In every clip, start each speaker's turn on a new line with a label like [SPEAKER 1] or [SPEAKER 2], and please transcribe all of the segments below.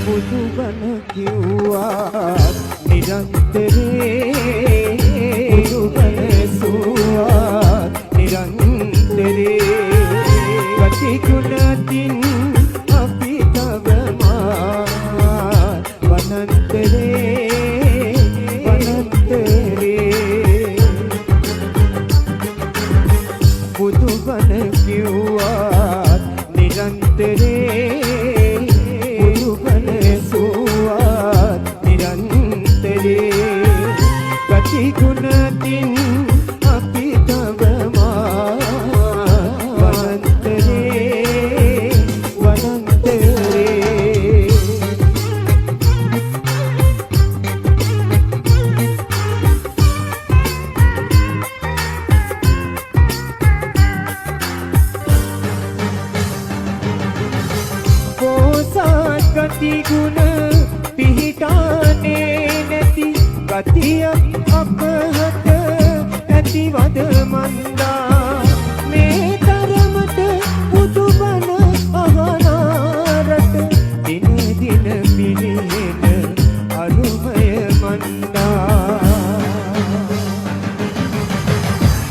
[SPEAKER 1] බුදුබණ කිව්වා නිරන්තරේ බුදුබණ සුවා නිරන්තරේ ගතිගුණකින් අපි තවමා වනන්තරේ බුදුබණ කිව්වා නිරන්තරේ බුදුබණ සුවා නිරන්තරේ ගතිගුණකින් අපි තවමා වනන්තරේ ගතිගුණ පිහිටානේ නැති ගතිය අපහට ඇතිවද මන්දා මේ තරමට බුදුබණ අහනාරට දින දින පිළිහෙන අරුමය මන්දා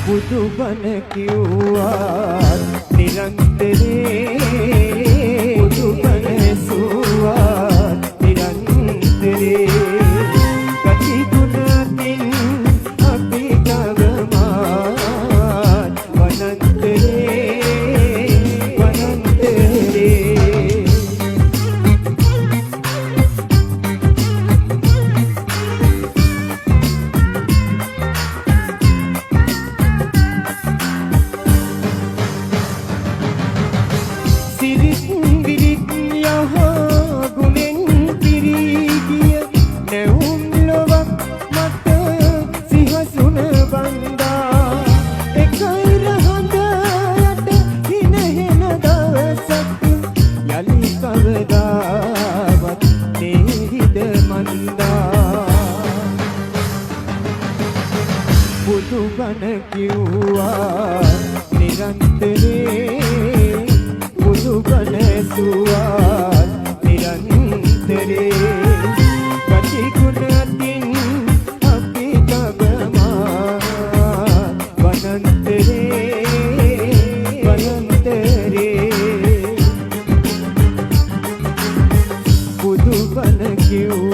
[SPEAKER 1] බුදුබණ කිව්වා නිරන්තරේ බුදුබණ සුවා නිරන්තරේ ගතිගුණකින් අපි තවමා වනන්තරේ සිරිත් විරිත් යහ ගුණෙන් පිරී ගිය නැවුම් ලොවක් මත සිහසුන බන්දා එකයි රහඳ යට හිනහෙන දවසක් යලි කවදාවත් නේහිද මන්දා බුදුබණ කිව්වා නිරන්තරේ බුදුබණ සුවා නිරන්තරේ ගතිගුණකින් අපි තවමා වනන්තරේ බුදුබණ කිව්වා